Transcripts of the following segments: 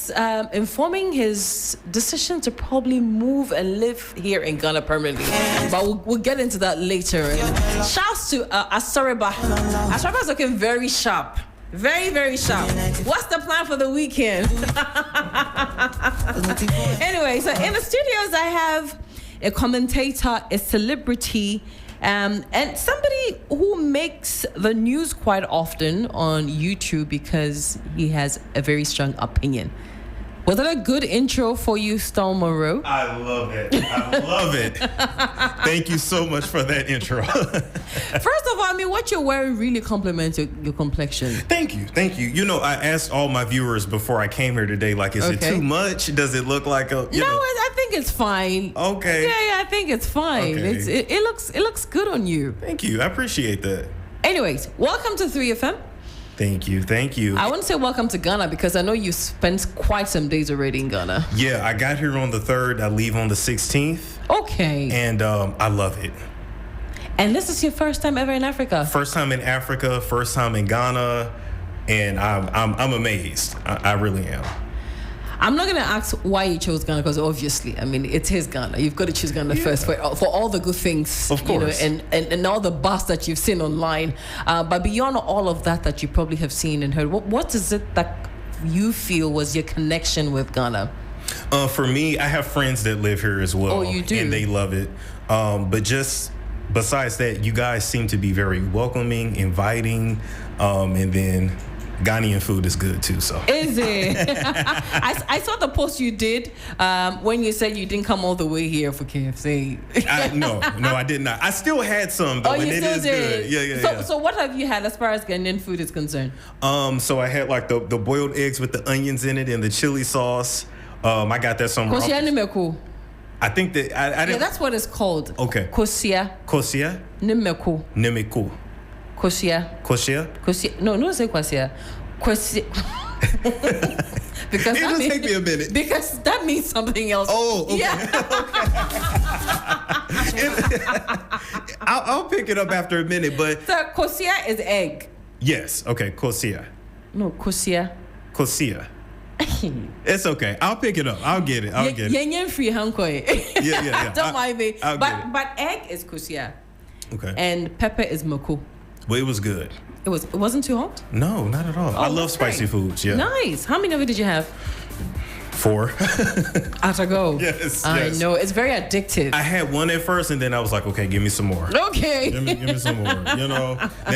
was informing his decision to probably move and live here in Ghana permanently. But we'll get into that later. Shouts to Asoriba. Asoriba's looking very sharp. Very, very sharp. What's the plan for the weekend? Anyway, so in the studios, I have a commentator, a celebrity, and somebody who makes the news quite often on YouTube because he has a very strong opinion. Was that a good intro for you, Storm Moreau? I love it. I love it. Thank you so much for that intro. First of all, I mean, what you're wearing really compliments your complexion. Thank you. Thank you. You know, I asked all my viewers before I came here today, like, is it too much? Does it look like a... I think it's fine. Okay. Yeah, I think it's fine. Okay. It looks good on you. Thank you. I appreciate that. Anyways, welcome to 3FM. Thank you. Thank you. I want to say welcome to Ghana because I know you spent quite some days already in Ghana. Yeah, I got here on the 3rd. I leave on the 16th. Okay. And I love it. And this is your first time ever in Africa? First time in Africa, first time in Ghana, and I'm amazed. I really am. I'm not going to ask why you chose Ghana because obviously, I mean, it's his Ghana. You've got to choose Ghana first for all the good things, of course, and all the buzz that you've seen online. But beyond all of that you probably have seen and heard, what is it that you feel was your connection with Ghana? For me, I have friends that live here as well. Oh, you do? And they love it. But just besides that, you guys seem to be very welcoming, inviting, and then Ghanaian food is good too, so. Is it? I saw the post you did when you said you didn't come all the way here for KFC. No, I did not. I still had some though, and it is good. Yeah. So what have you had as far as Ghanaian food is concerned? So I had like the boiled eggs with the onions in it and the chili sauce. I got that somewhere. I think that I didn't. Yeah, that's what it's called. Okay. Kosia. Nimeku. Kosia. No, say Kosia. Because it'll take me a minute. Because that means something else. Oh, okay. Yeah. Okay. I'll pick it up after a minute, but so Kosia is egg. Yes. Okay. Kosia. No, Kosia. It's okay. I'll pick it up. I'll get it. Yenyen free hankoi. Yeah. Don't mind me. But egg is Kosia. Okay. And pepper is Moku. Well, it was good. It wasn't too hot? No, not at all. I love spicy foods. Yeah. Nice. How many of it did you have? 4. Out to go. Yes. I know. It's very addictive. I had one at first, and then I was like, okay, give me some more. Okay. Give me some more. Then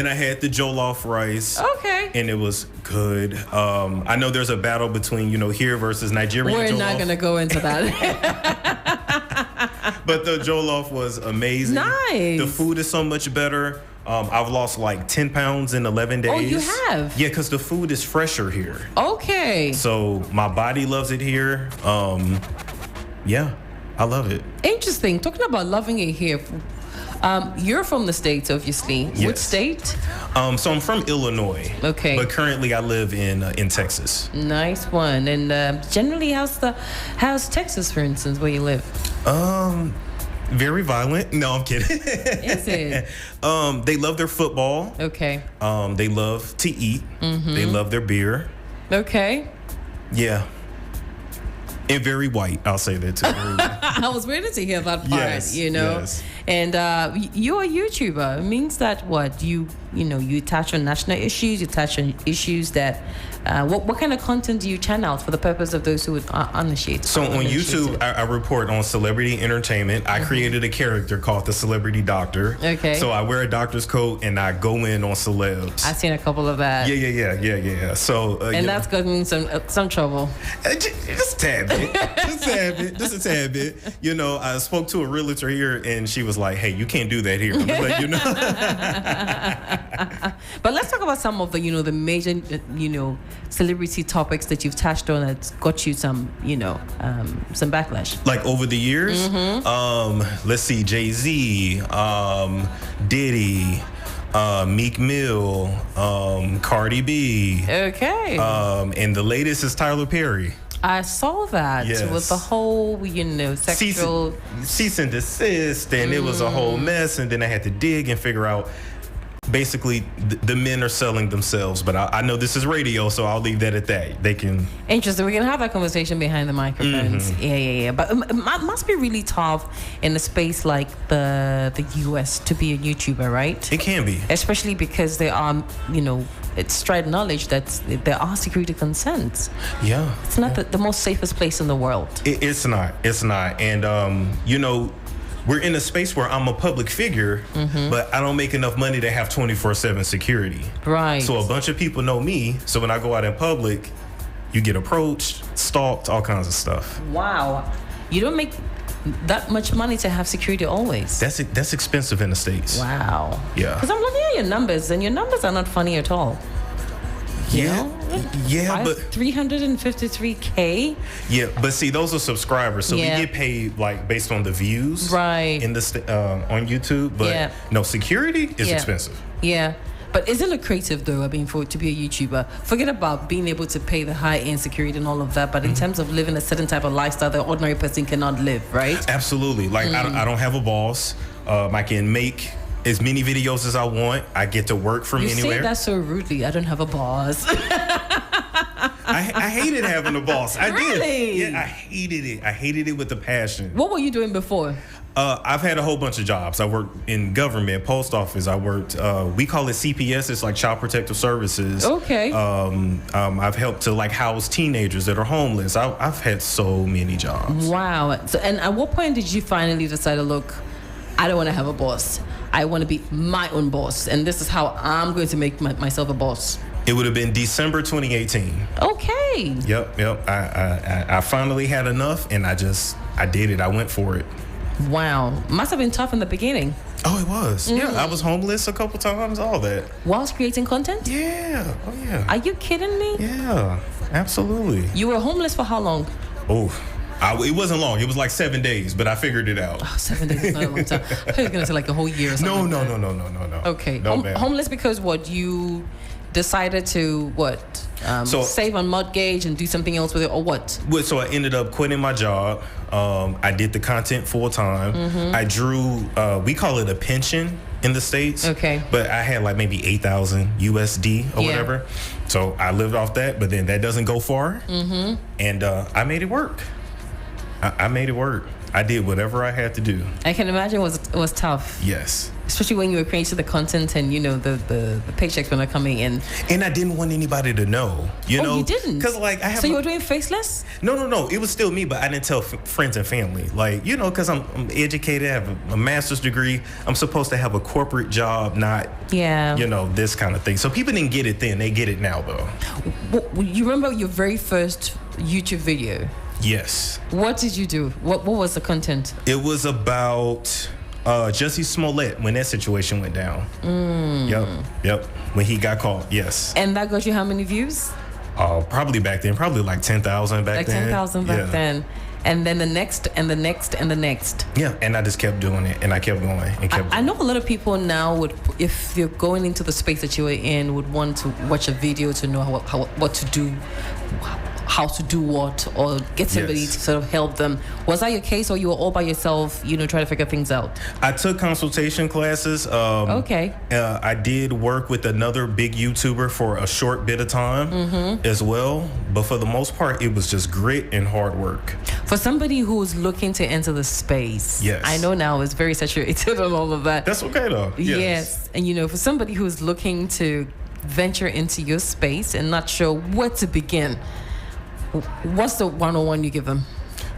I had the jollof rice. Okay. And it was good. I know there's a battle between, here versus Nigerian jollof. We're not going to go into that. But the jollof was amazing. Nice. The food is so much better. I've lost like 10 pounds in 11 days. Oh, you have? Yeah, because the food is fresher here. Okay. So my body loves it here. Yeah, I love it. Interesting. Talking about loving it here. You're from the States, obviously. Yes. Which state? So I'm from Illinois. Okay. But currently I live in Texas. Nice one. And generally, how's Texas, for instance, where you live? Very violent. No, I'm kidding. Is it? They love their football. Okay. They love to eat. Mm-hmm. They love their beer. Okay. Yeah. And very white. I'll say that too. I was waiting to hear that part. Yes, Yes. And you're a YouTuber. It means that what you touch on national issues. You touch on issues that. What kind of content do you channel for the purpose of those who would uninitiate? So on YouTube, I report on celebrity entertainment. I created a character called the Celebrity Doctor. Okay. So I wear a doctor's coat and I go in on celebs. I've seen a couple of that. Yeah. So and that's gotten some trouble. Just a tad bit. Just a tad bit. I spoke to a realtor here and she was like, "Hey, you can't do that here." I'm just like, But let's talk about some of the the major celebrity topics that you've touched on that's got you some some backlash. Like over the years, let's see, Jay-Z, Diddy, Meek Mill, Cardi B. Okay. And the latest is Tyler Perry. I saw that with the whole, sexual cease and desist, and it was a whole mess. And then I had to dig and figure out basically the men are selling themselves, but I know this is radio, so I'll leave that at that. They can. Interesting. We can have that conversation behind the microphones. Yeah. But it must be really tough in a space like the US to be a YouTuber, right? It can be, especially because there are, it's straight knowledge that there are security concerns. Yeah, it's not the most safest place in the world. It's not, and we're in a space where I'm a public figure, but I don't make enough money to have 24/7 security. Right. So a bunch of people know me. So when I go out in public, you get approached, stalked, all kinds of stuff. Wow. You don't make that much money to have security always. That's expensive in the States. Wow. Yeah. Because I'm looking at your numbers, and your numbers are not funny at all. But 353K. Yeah, but see, those are subscribers, so we get paid like based on the views, right? In the on YouTube, but no, security is expensive. Yeah. But isn't it creative though? I mean, to be a YouTuber, forget about being able to pay the high-end security and all of that. But in terms of living a certain type of lifestyle that ordinary person cannot live, right? Absolutely. Like I don't have a boss. I can make as many videos as I want. I get to work from anywhere. You say that so rudely. I don't have a boss. I hated having a boss. I really? did. Yeah, I hated it. I hated it with a passion. What were you doing before? I've had a whole bunch of jobs. I worked in government, post office. I worked, we call it CPS. It's like Child Protective Services. Okay. I've helped to like house teenagers that are homeless. I've had so many jobs. Wow. So, and at what point did you finally decide, look, I don't want to have a boss. I want to be my own boss. And this is how I'm going to make myself a boss. It would have been December 2018. Okay. Yep. I finally had enough, and I did it. I went for it. Wow. Must have been tough in the beginning. Oh, it was. Yeah, I was homeless a couple times, all that. Whilst creating content? Yeah. Oh, yeah. Are you kidding me? Yeah, absolutely. You were homeless for how long? Oh, it wasn't long. It was like 7 days, but I figured it out. Oh, 7 days is not a long time. I thought you were going to say like a whole year or something. No. Okay. Homeless because what? You decided to save on mortgage and do something else with it, or what? So I ended up quitting my job. I did the content full time. I drew, we call it a pension in the States. Okay. But I had like maybe 8,000 USD or whatever. So I lived off that, but then that doesn't go far. And I made it work. I made it work. I did whatever I had to do. I can imagine it was tough. Yes. Especially when you were creating the content and the paychecks were not coming in. And I didn't want anybody to know. You didn't? Because like I have. So you were doing faceless? No. It was still me, but I didn't tell friends and family. Like because I'm educated, I have a master's degree. I'm supposed to have a corporate job, not this kind of thing. So people didn't get it then. They get it now though. You remember your very first YouTube video? Yes. What did you do? What was the content? It was about Jussie Smollett when that situation went down. Yep. When he got caught, yes. And that got you how many views? Probably back then, probably like 10,000 back then. Like 10,000 back then. And then the next and the next and the next. Yeah, and I just kept doing it, and I kept going and kept. I know a lot of people now if you're going into the space that you were in, would want to watch a video to know what to do, how to do what, or get somebody to sort of help them. Was that your case, or you were all by yourself, trying to figure things out? I took consultation classes. Okay. I did work with another big YouTuber for a short bit of time as well. But for the most part, it was just grit and hard work. For somebody who's looking to enter the space, I know now it's very saturated and all of that. That's okay though. Yes. And for somebody who's looking to venture into your space and not sure where to begin, what's the 101 you give them?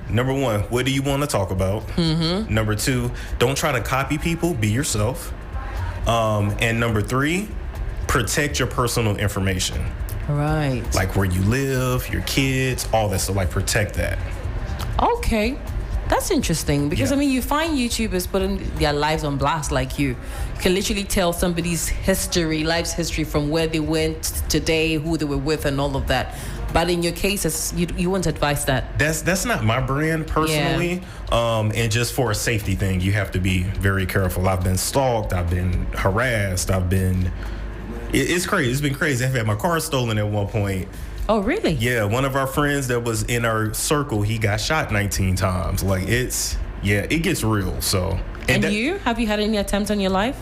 Number one, what do you want to talk about? Number two, don't try to copy people, be yourself. And number three, protect your personal information. Right. Like where you live, your kids, all that stuff, like protect that. Okay. That's interesting because, you find YouTubers putting their lives on blast like you. You can literally tell somebody's life's history from where they went today, who they were with, and all of that. But in your case, you wouldn't advise that. That's not my brand personally. And just for a safety thing, you have to be very careful. I've been stalked. I've been harassed. It's crazy. It's been crazy. I've had my car stolen at one point. Oh, really? Yeah. One of our friends that was in our circle, he got shot 19 times. Like it gets real. So. And you? Have you had any attempts on your life?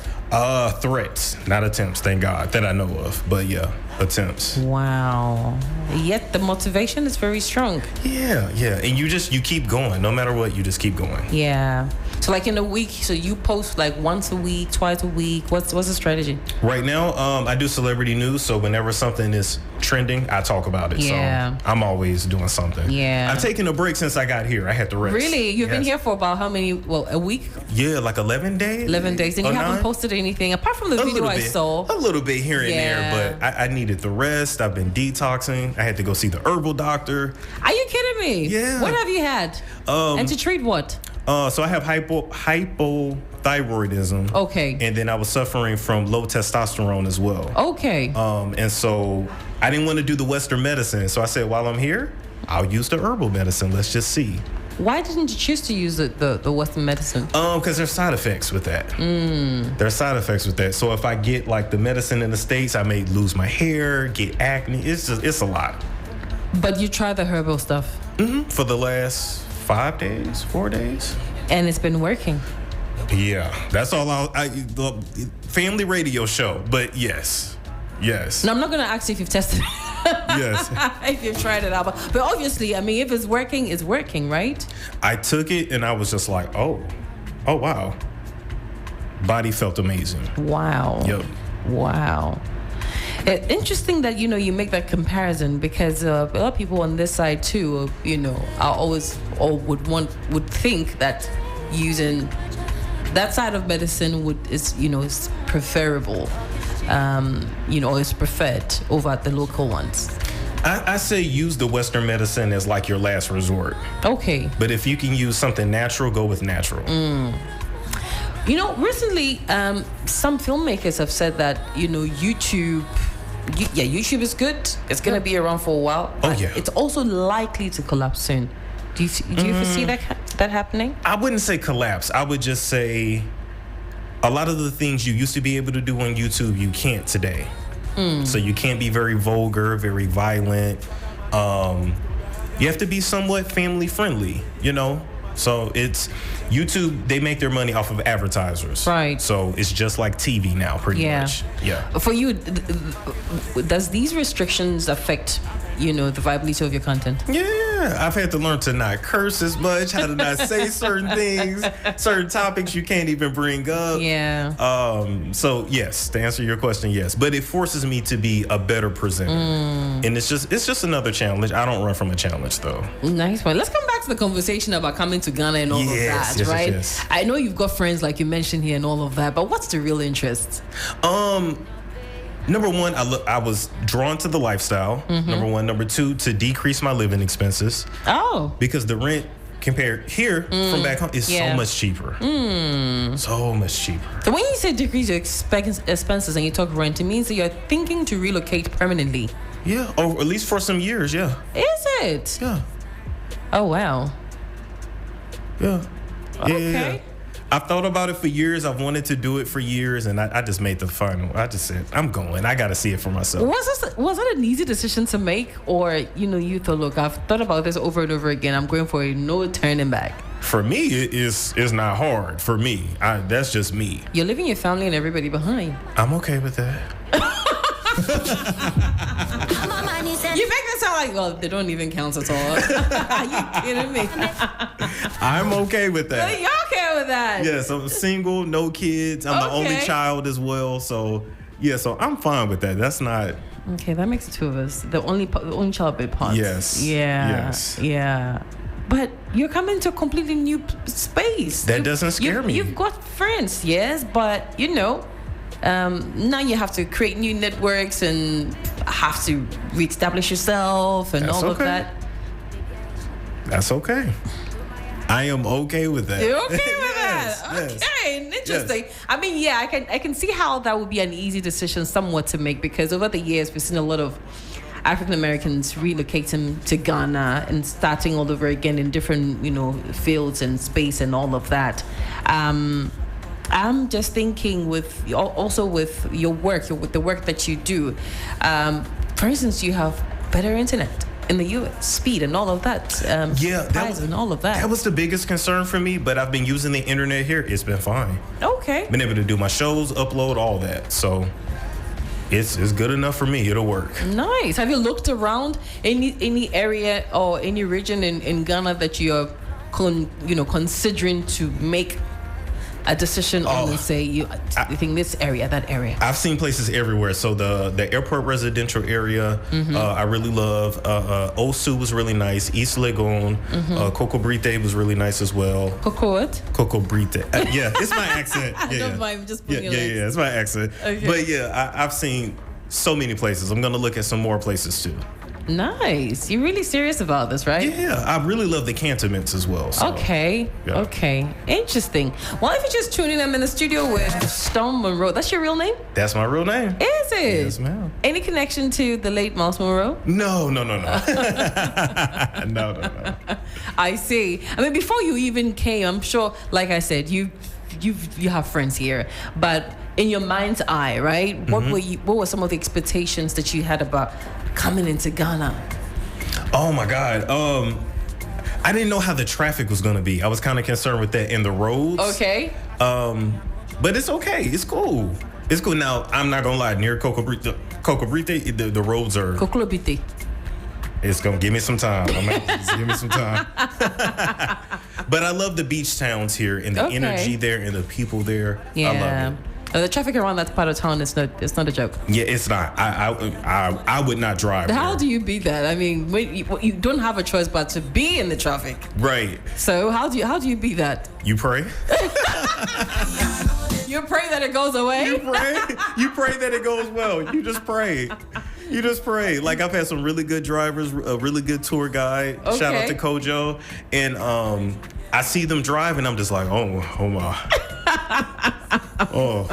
Threats, not attempts, thank God, that I know of. But yeah, attempts. Wow. Yet the motivation is very strong. Yeah. And you keep going. No matter what, you just keep going. Yeah. So like in a week, so you post like once a week, twice a week. What's the strategy? Right now, I do celebrity news. So whenever something is trending, I talk about it. Yeah. So I'm always doing something. Yeah. I've taken a break since I got here. I had to rest. Really? You've been here for about how many? Well, a week? Yeah, like 11 days. 11 days. And you haven't posted anything apart from the video I saw. A little bit here and there, but I needed the rest. I've been detoxing. I had to go see the herbal doctor. Are you kidding me? Yeah. What have you had? And to treat what? So I have hypothyroidism. Okay. And then I was suffering from low testosterone as well. Okay. And so I didn't want to do the Western medicine. So I said, while I'm here, I'll use the herbal medicine. Let's just see. Why didn't you choose to use the Western medicine? Because there's side effects with that. There's side effects with that. So if I get like the medicine in the States, I may lose my hair, get acne. It's a lot. But you tried the herbal stuff? For the last 4 days. And it's been working? Yeah. That's all the family radio show. But yes. No, I'm not going to ask you if you've tested it. Yes. If you've tried it out. But obviously, I mean, if it's working, right? I took it and I was just like, oh, wow. Body felt amazing. Wow. Yep. Wow. Interesting that, you make that comparison because a lot of people on this side too, are always or would think that using that side of medicine is preferable. Is preferred over the local ones. I say use the Western medicine as like your last resort. Okay. But if you can use something natural, go with natural. Recently, some filmmakers have said that, YouTube is good. It's going to be around for a while. But it's also likely to collapse soon. Do you foresee that happening? I wouldn't say collapse. I would just say a lot of the things you used to be able to do on YouTube, you can't today. So you can't be very vulgar, very violent. You have to be somewhat family friendly, So it's YouTube, they make their money off of advertisers. Right. So it's just like TV now, pretty much. Yeah. For you, does these restrictions affect, the viability of your content? Yeah. I've had to learn to not curse as much, how to not say certain things, certain topics you can't even bring up. Yeah. So yes, to answer your question, yes. But it forces me to be a better presenter. And it's just another challenge. I don't run from a challenge though. Nice one. Let's come back to the conversation about coming to Ghana and all of that, right? Yes. I know you've got friends like you mentioned here and all of that, but what's the real interest? Number one, I was drawn to the lifestyle. Number one. Number two, to decrease my living expenses. Oh. Because the rent compared here from back home is so much cheaper. So much cheaper. So when you say decrease your expenses and you talk rent, it means that you're thinking to relocate permanently. Yeah, or at least for some years, yeah. Is it? Yeah. Oh, wow. Yeah. Okay. Yeah. I've thought about it for years. I've wanted to do it for years, and I just made the final. I just said, I'm going. I got to see it for myself. Was that an easy decision to make? Or, you thought, look, I've thought about this over and over again. I'm going for a no turning back. For me, it's not hard. For me, that's just me. You're leaving your family and everybody behind. I'm okay with that. You make that sound like, well, they don't even count at all. Are you kidding me? I'm okay with that. You're okay with that? Yes, I'm single, no kids. I'm the only child as well. So, so I'm fine with that. That's not... Okay, that makes two of us. The only child bit part. Yes. Yeah. Yes. Yeah. But you're coming to a completely new space. That doesn't scare me. You've got friends, yes, but, now you have to create new networks and have to reestablish yourself and all of that. That's okay. I am okay with that. You're okay with that? Okay, interesting. Yes. I mean, I can see how that would be an easy decision somewhat to make because over the years we've seen a lot of African Americans relocating to Ghana and starting all over again in different, fields and space and all of that. I'm just thinking with your work, with the work that you do. For instance, you have better internet. in the U.S. Speed and all of that. And all of that. That was the biggest concern for me, but I've been using the internet here. It's been fine. Okay. Been able to do my shows, upload, all that. So it's good enough for me. It'll work. Nice. Have you looked around any area or any region in Ghana that you're considering to make a decision on, and say you think this area, that area? I've seen places everywhere. So the airport residential area, I really love. Osu was really nice. East Legon, Coco Brite was really nice as well. Coco what? Coco Brite. Yeah, it's my accent. Yeah, don't mind, just putting it's my accent. Okay. But yeah, I've seen so many places. I'm gonna look at some more places too. Nice. You're really serious about this, right? Yeah, I really love the cantonments as well. So. Okay. Yeah. Okay. Interesting. Well, if you're just tuning in, I'm in the studio with Storm Monroe. That's your real name? That's my real name. Is it? Yes, ma'am. Any connection to the late Miles Monroe? No. No. I see. I mean, before you even came, I'm sure, like I said, you have friends here, but in your mind's eye, right? Mm-hmm. What were some of the expectations that you had about coming into Ghana? Oh my God. I didn't know how the traffic was gonna be. I was kind of concerned with that in the roads. Okay. But it's okay. It's cool. It's cool. Now, I'm not gonna lie. Near Coco Brite, the roads are. Coco Brite. It's gonna give me some time. Give me some time. But I love the beach towns here and the energy there and the people there. Yeah. I love it. The traffic around that part of town is not a joke. Yeah, it's not. I would not drive. How do you beat that? I mean, you don't have a choice but to be in the traffic. Right. So how do you beat that? You pray. You pray that it goes away. You pray that it goes well. You just pray. Like, I've had some really good drivers, a really good tour guide. Okay. Shout out to Kojo. And I see them drive and I'm just like, oh my. Oh.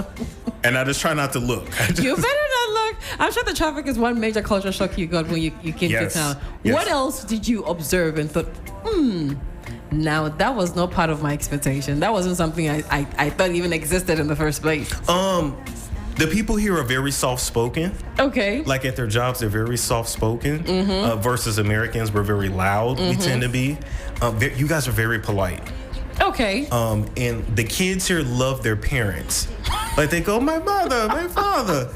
And I just try not to look. You better not look. I'm sure the traffic is one major culture shock you got when you came to town. Yes. What else did you observe and thought, now that was not part of my expectation. That wasn't something I thought even existed in the first place. The people here are very soft-spoken. Okay. Like at their jobs, they're very soft-spoken. Versus Americans, we're very loud. We tend to be. You guys are very polite. Okay. And the kids here love their parents. Like, they go, my mother, my father.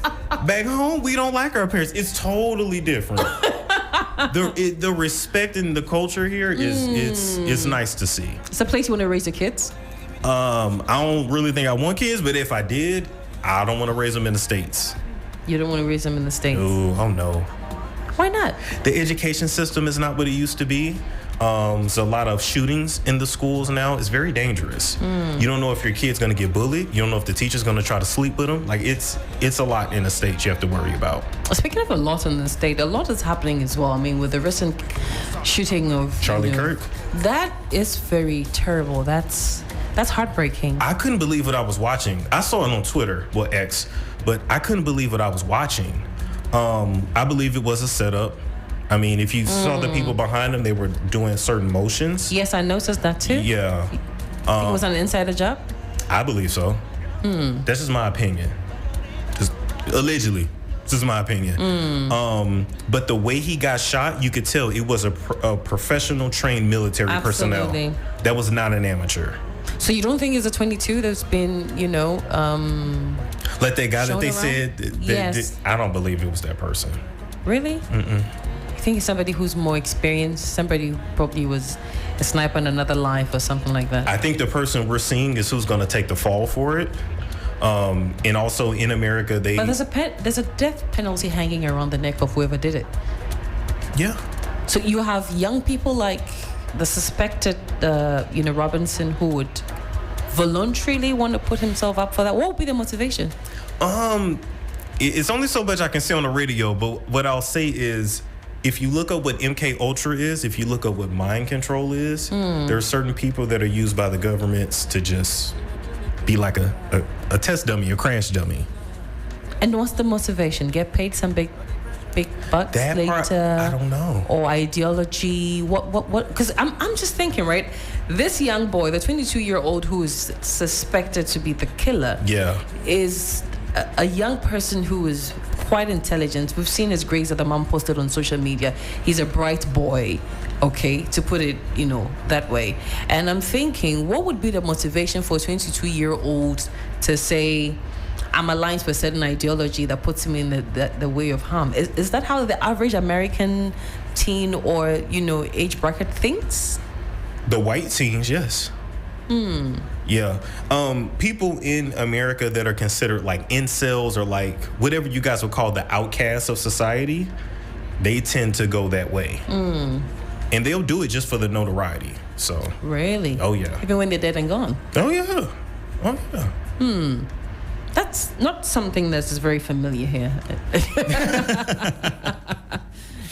Back home, we don't like our parents. It's totally different. The respect and the culture here is nice to see. It's a place you want to raise your kids? I don't really think I want kids, but if I did, I don't want to raise them in the States. You don't want to raise them in the States? Oh no. Why not? The education system is not what it used to be. There's a lot of shootings in the schools now. It's very dangerous. You don't know if your kid's going to get bullied. You don't know if the teacher's going to try to sleep with them. Like, it's a lot in the States you have to worry about. Speaking of a lot in the state, a lot is happening as well. I mean, with the recent shooting of Charlie Kirk. That is very terrible. That's heartbreaking. I couldn't believe what I was watching. I saw it on Twitter, well, X, but I couldn't believe what I was watching. I believe it was a setup. I mean, if you saw the people behind them, they were doing certain motions. Yes, I noticed that too. Yeah. It was an insider job? I believe so. That's just my opinion. Just allegedly. This is my opinion. But the way he got shot, you could tell it was a professional trained military personnel. That was not an amateur. So you don't think it's a 22 that's been, like that guy that they said, yes. I don't believe it was that person. Really? I think it's somebody who's more experienced, somebody who probably was a sniper in another life or something like that. I think the person we're seeing is who's going to take the fall for it. And also in America, But there's a death penalty hanging around the neck of whoever did it. Yeah. So you have young people like the suspected, Robinson, who would voluntarily want to put himself up for that. What would be the motivation? It's only so much I can say on the radio, but what I'll say is, if you look up what MK Ultra is, if you look up what mind control is, there are certain people that are used by the governments to just be like a test dummy, a crash dummy. And what's the motivation? Get paid some big bucks that later? Part, I don't know. Or ideology? What? Because I'm just thinking, right? This young boy, the 22-year-old who is suspected to be the killer, is a young person who is quite intelligent. We've seen his grades that the mom posted on social media. He's a bright boy, okay, to put it, that way. And I'm thinking, what would be the motivation for a 22-year-old to say, I'm aligned to a certain ideology that puts him in the way of harm? Is that how the average American teen or, age bracket thinks? The white teens, yes. Yeah. People in America that are considered like incels or like whatever you guys would call the outcasts of society, they tend to go that way. And they'll do it just for the notoriety. So really? Oh yeah. Even when they're dead and gone? Oh yeah. Oh yeah. That's not something that's very familiar here.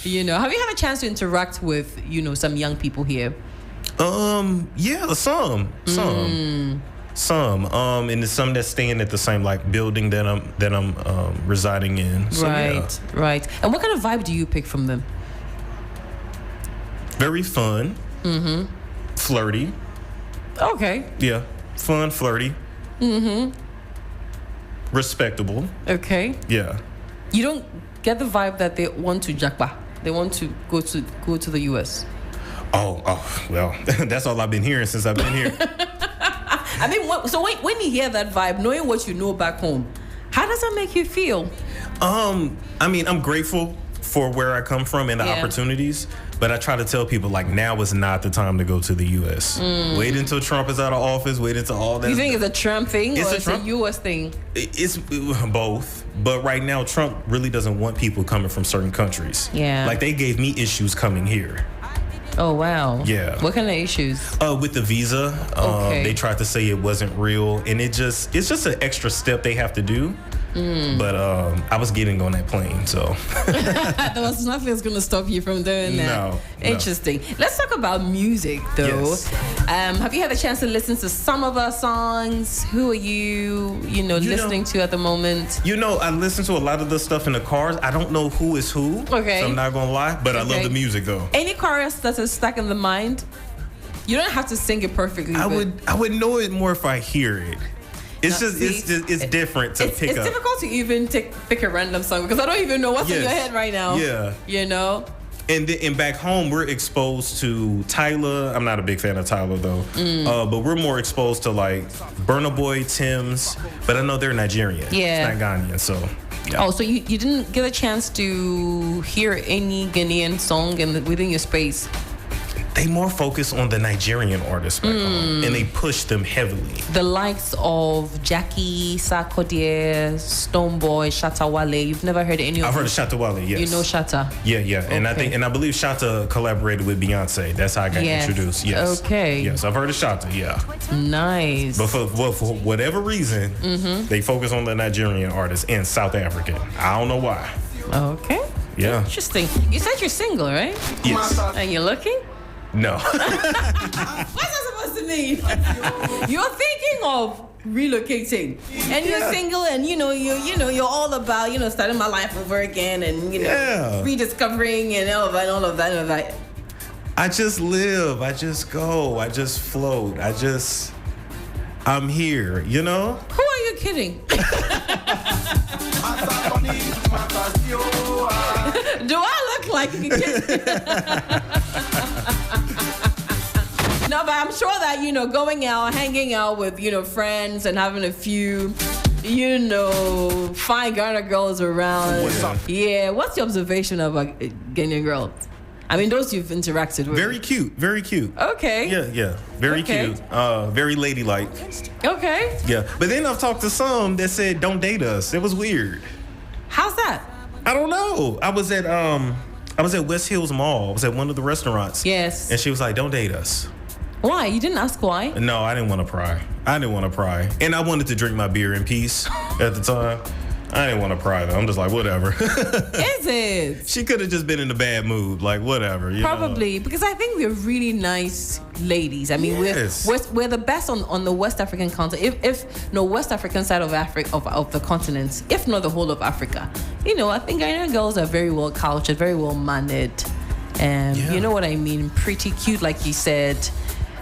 Have you had a chance to interact with, some young people here? Yeah, some. And there's some that's staying at the same like building that I'm residing in. So, right. And what kind of vibe do you pick from them? Very fun. Flirty. Okay. Yeah, fun, flirty. Respectable. Okay. Yeah. You don't get the vibe that they want to jackpot. They want to go to the US. Oh, well, that's all I've been hearing since I've been here. I mean, when you hear that vibe, knowing what you know back home, how does that make you feel? I mean, I'm grateful for where I come from and the opportunities, but I try to tell people like now is not the time to go to the U.S. Wait until Trump is out of office. Wait until all that. You think it's a Trump thing or it's a U.S. thing? It's both. But right now, Trump really doesn't want people coming from certain countries. Yeah. Like they gave me issues coming here. Oh, wow. Yeah. What kind of issues? With the visa, they tried to say it wasn't real, and it's just an extra step they have to do. But I was getting on that plane, so there was nothing that's going to stop you from doing that. No. Interesting. Let's talk about music, though. Yes. Have you had a chance to listen to some of our songs? Who are you listening to at the moment? I listen to a lot of the stuff in the cars. I don't know who is who. Okay. So I'm not gonna lie, but I love the music though. Any chorus that is stuck in the mind? You don't have to sing it perfectly. I would know it more if I hear it. It's different to pick up. It's difficult to even pick a random song because I don't even know what's in your head right now. Yeah. And back home, we're exposed to Tyler. I'm not a big fan of Tyler though, but we're more exposed to like Burna Boy, Tim's. But I know they're Nigerian. Yeah. It's not Ghanaian, so. Yeah. Oh, so you didn't get a chance to hear any Ghanaian song within your space? They more focus on the Nigerian artists back home, and they push them heavily. The likes of Jackie, Sarkodie, Stonebwoy, Shatta Wale. You've never heard any of them? I've heard of Shatta Wale, yes. You know Shatta? Yeah. Okay. And I believe Shatta collaborated with Beyonce. That's how I got introduced. Yes. Okay. Yes, I've heard of Shatta, yeah. Nice. But for whatever reason, they focus on the Nigerian artists and South African. I don't know why. Okay. Yeah. Interesting. You said you're single, right? Yes. And you're looking? No. What's that supposed to mean? You're thinking of relocating, and you're single, and you're all about starting my life over again, and rediscovering and all of that. I just live. I just go. I just float. I'm here. Who are you kidding? Do I look like a kid? No, but I'm sure that, going out, hanging out with, friends and having a few, fine Ghana girls around. What's up? Yeah. What's your observation of Ghanaian girls? I mean, those you've interacted with. Very cute. Very cute. Okay. Yeah. Very cute. Very ladylike. Okay. Yeah. But then I've talked to some that said, don't date us. It was weird. How's that? I don't know. I was at West Hills Mall. I was at one of the restaurants. Yes. And she was like, don't date us. Why? You didn't ask why? No, I didn't want to pry. And I wanted to drink my beer in peace at the time. I didn't want to pry though. I'm just like, whatever. Is it? She could have just been in a bad mood, like whatever. Probably, because I think we're really nice ladies. I mean, we're the best on the West African continent. If no West African side of Africa of the continent, if not the whole of Africa. I think Ghanaian girls are very well cultured, very well mannered, you know what I mean. Pretty cute, like you said.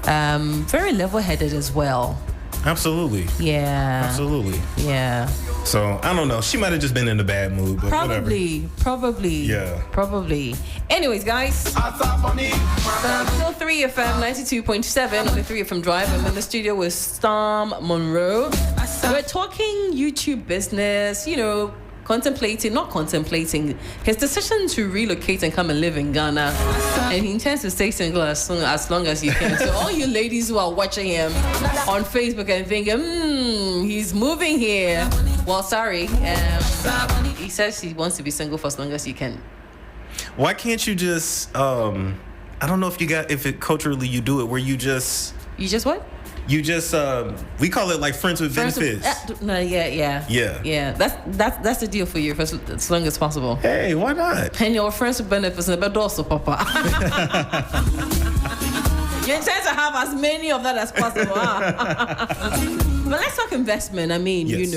Very level-headed as well. Absolutely. Yeah. Absolutely. Yeah. So I don't know. She might have just been in a bad mood, but probably. Yeah. Probably. Anyways, guys. Still 3FM 92.7 on the 3FM Drive. I'm in the studio with Storm Monroe. We're talking YouTube business, not contemplating his decision to relocate and come and live in Ghana, and he intends to stay single as long as he can. So all you ladies who are watching him on Facebook and thinking, he's moving here, well, sorry, he says he wants to be single for as long as he can. Why can't you just I don't know if it culturally you do it where you just what? You just we call it like friends with benefits. Yeah. That's the deal for you for as long as possible. Hey, why not? And your friends with benefits, but also, Papa. You intend to have as many of that as possible. But let's talk investment. I mean, yes.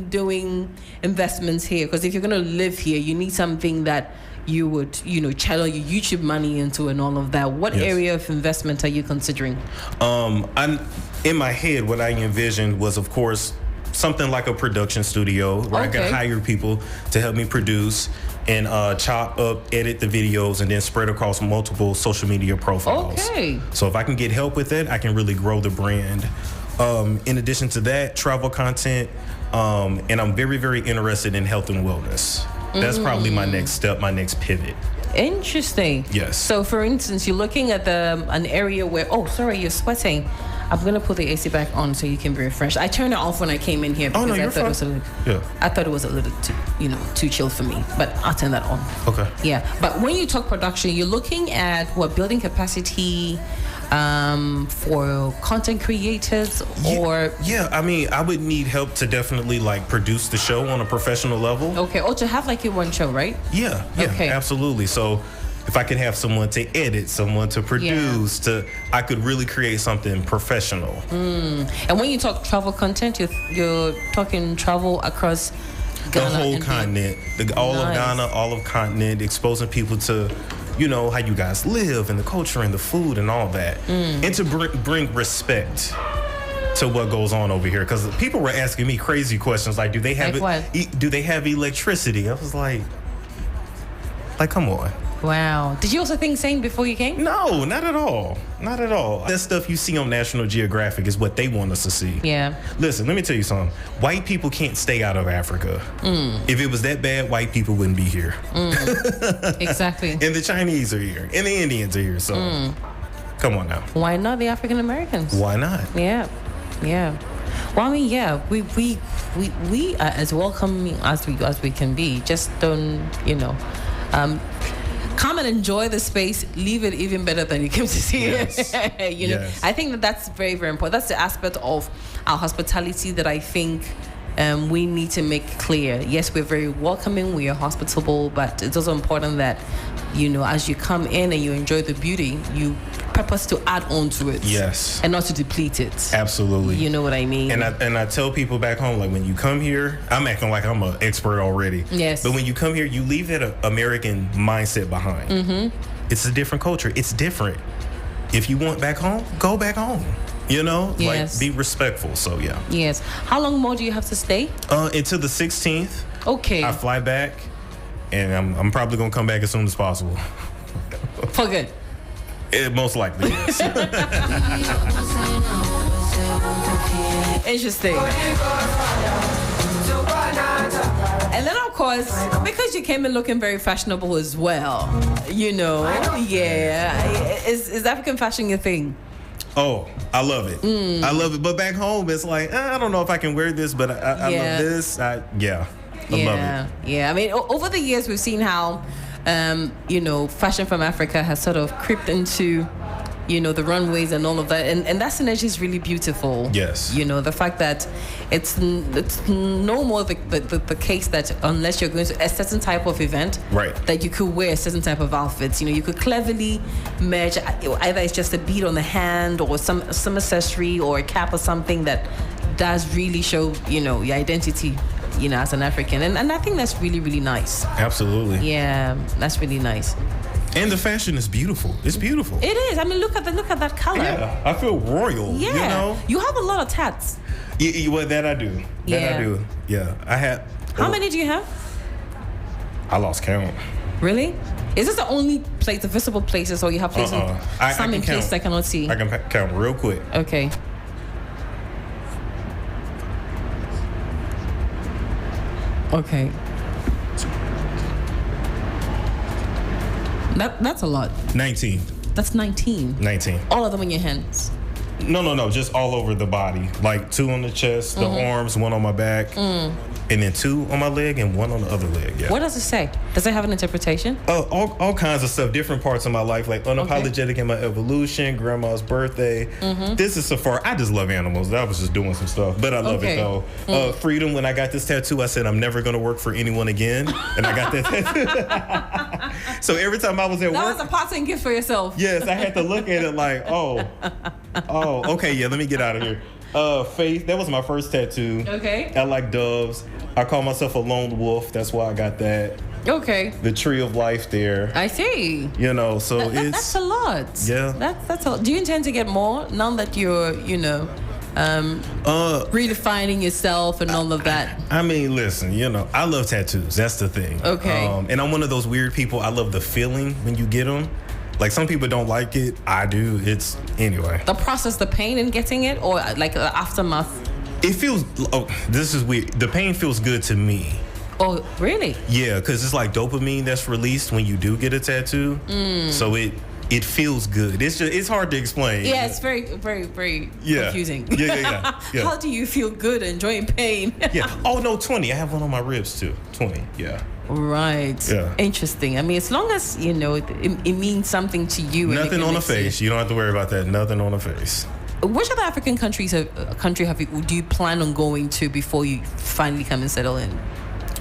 Doing investments here, because if you're gonna live here, you need something that you would, channel your YouTube money into and all of that. What area of investment are you considering? In my head, what I envisioned was, of course, something like a production studio where I could hire people to help me produce and chop up, edit the videos, and then spread across multiple social media profiles. Okay. So if I can get help with it, I can really grow the brand. In addition to that, travel content, and I'm very, very interested in health and wellness. That's probably my next step, my next pivot. Interesting. Yes. So, for instance, you're looking at an area where, you're sweating. I'm gonna put the AC back on so you can be refreshed. I turned it off when I came in here because I thought it was a little too chill for me. But I'll turn that on. Okay. Yeah. But when you talk production, you're looking at building capacity for content creators or I mean, I would need help to definitely produce the show on a professional level. Okay. Or to have your one show, right? Yeah. Okay. Absolutely. So if I could have someone to edit, someone to produce, I could really create something professional. And when you talk travel content, you're talking travel across Ghana, the whole continent, all of Ghana, all of continent, exposing people to, how you guys live and the culture and the food and all that, and to bring respect to what goes on over here, because people were asking me crazy questions like, do they have electricity? I was like, come on. Wow. Did you also think same before you came? No, not at all. Not at all. That stuff you see on National Geographic is what they want us to see. Yeah. Listen, let me tell you something. White people can't stay out of Africa. If it was that bad, white people wouldn't be here. Exactly. And the Chinese are here. And the Indians are here. So, come on now. Why not the African Americans? Why not? Yeah. Well, I mean, we are as welcoming as we can be. Just don't, come and enjoy the space. Leave it even better than you came to see it. I think that's very, very important. That's the aspect of our hospitality that I think we need to make clear. Yes, we're very welcoming. We are hospitable, but it's also important that as you come in and you enjoy the beauty, you purpose to add on to it. Yes. And not to deplete it. Absolutely. You know what I mean? And I tell people back home, when you come here, I'm acting like I'm an expert already. Yes. But when you come here, you leave that American mindset behind. It's a different culture. It's different. If you want back home, go back home. Yes. Be respectful. So, yeah. Yes. How long more do you have to stay? Until the 16th. Okay. I fly back, and I'm probably going to come back as soon as possible. For good? It most likely is. Interesting. And then, of course, because you came in looking very fashionable as well, is African fashion your thing? Oh, I love it. I love it. But back home, it's like, I don't know if I can wear this, but I love this. I love it. Yeah. I mean, over the years, we've seen how, fashion from Africa has sort of creeped into, the runways and all of that. And that synergy is really beautiful. Yes. The fact that it's no more the case that unless you're going to a certain type of event, right, that you could wear a certain type of outfits. You could cleverly merge, either it's just a bead on the hand or some accessory or a cap or something that does really show, your identity, as an African. And I think that's really, really nice. Absolutely. Yeah, that's really nice. And the fashion is beautiful. It's beautiful. It is. I mean, look at that color. Yeah, I feel royal. Yeah. You know? You have a lot of tats. Well, that I do. That I do. Yeah. I have. How many do you have? I lost count. Really? Is this the only place, the visible places, or you have places, some in places I cannot see? I can count real quick. Okay. Okay. That's a lot. 19. That's 19. 19. All of them in your hands. No. Just all over the body. Like 2 on the chest, the arms, 1 on my back, and then 2 on my leg and 1 on the other leg. Yeah. What does it say? Does it have an interpretation? All kinds of stuff. Different parts of my life, like unapologetic in my evolution, grandma's birthday. This is safari. I just love animals. I was just doing some stuff, but I love it though. Freedom. When I got this tattoo, I said I'm never going to work for anyone again, and I got that tattoo. So every time I was at work, that was a parting gift for yourself. Yes, I had to look at it like, oh, okay, yeah, let me get out of here. Faith, that was my first tattoo. Okay. I like doves. I call myself a lone wolf. That's why I got that. Okay. The tree of life there. I see. You know, so that's a lot. Yeah. That's a lot. Do you intend to get more now that you're, redefining yourself and all of that? I mean, listen, I love tattoos. That's the thing. Okay. And I'm one of those weird people. I love the feeling when you get them. Like, some people don't like it. I do. Anyway. The process, the pain in getting it, or like the aftermath? It feels, this is weird. The pain feels good to me. Oh, really? Yeah, because it's like dopamine that's released when you do get a tattoo. So it feels good. It's hard to explain. Yeah, it's very, very, very confusing. Yeah. How do you feel good enjoying pain? Yeah. Oh, no, 20. I have one on my ribs, too. 20, yeah. Right. Yeah. Interesting. I mean, as long as, it means something to you. Nothing on the face. You don't have to worry about that. Nothing on the face. Which other African country do you plan on going to before you finally come and settle in?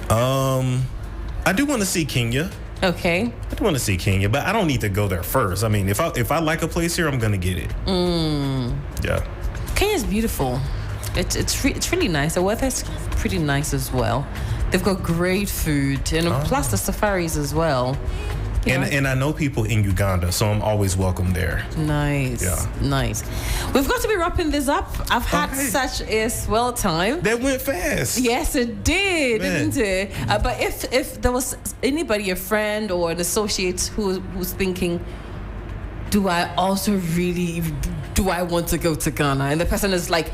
I do want to see Kenya. Okay. I do want to see Kenya, but I don't need to go there first. I mean, if I like a place here, I'm gonna get it. Yeah. Kenya's beautiful. It's really nice. The weather's pretty nice as well. They've got great food, and plus the safaris as well. And I know people in Uganda, so I'm always welcome there. Nice. Yeah. Nice. We've got to be wrapping this up. I've had such a swell time. That went fast. Yes, it did, didn't it? But if there was anybody, a friend or an associate who's thinking, do I want to go to Ghana? And the person is like,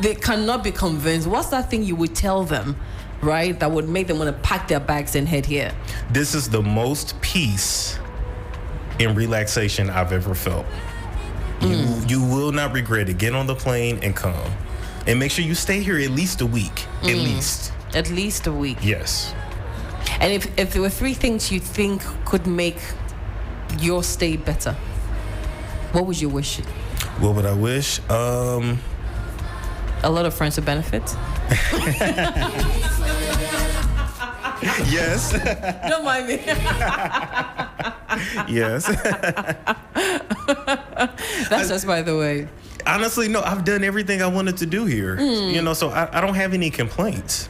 they cannot be convinced. What's that thing you would tell them? Right, that would make them want to pack their bags and head here. This is the most peace and relaxation I've ever felt. You will not regret it. Get on the plane and come. And make sure you stay here at least a week. At least. At least a week. Yes. And if there were 3 things you think could make your stay better, what would you wish? What would I wish? A lot of friends with benefits. Yes. Don't mind me. Yes. That's just by the way. Honestly, no, I've done everything I wanted to do here. So I don't have any complaints.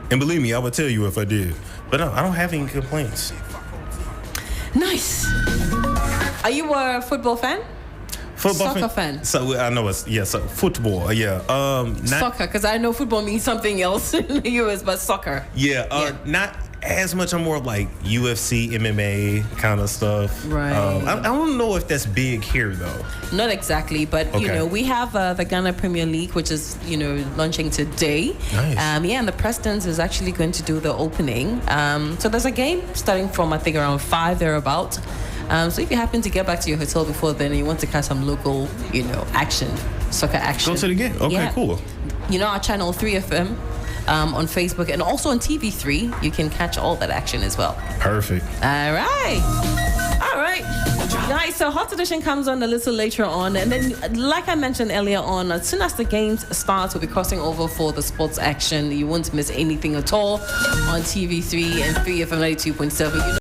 And believe me, I would tell you if I did. But no, I don't have any complaints. Nice. Are you a football fan? Soccer fan. So I know so football. Yeah. Soccer, because I know football means something else in the US, but soccer. Yeah. Not as much. I'm more like UFC, MMA kind of stuff. Right. I don't know if that's big here though. Not exactly, but we have the Ghana Premier League, which is launching today. Nice. And the Presidents is actually going to do the opening. So there's a game starting from I think around 5 thereabout. So if you happen to get back to your hotel before then and you want to catch some local, soccer action. Go to the game. Okay, cool. Our channel 3FM on Facebook and also on TV3, you can catch all that action as well. Perfect. All right. Nice. So Hot Edition comes on a little later on. And then, like I mentioned earlier on, as soon as the games start, we'll be crossing over for the sports action. You won't miss anything at all on TV3 and 3FM 92.7.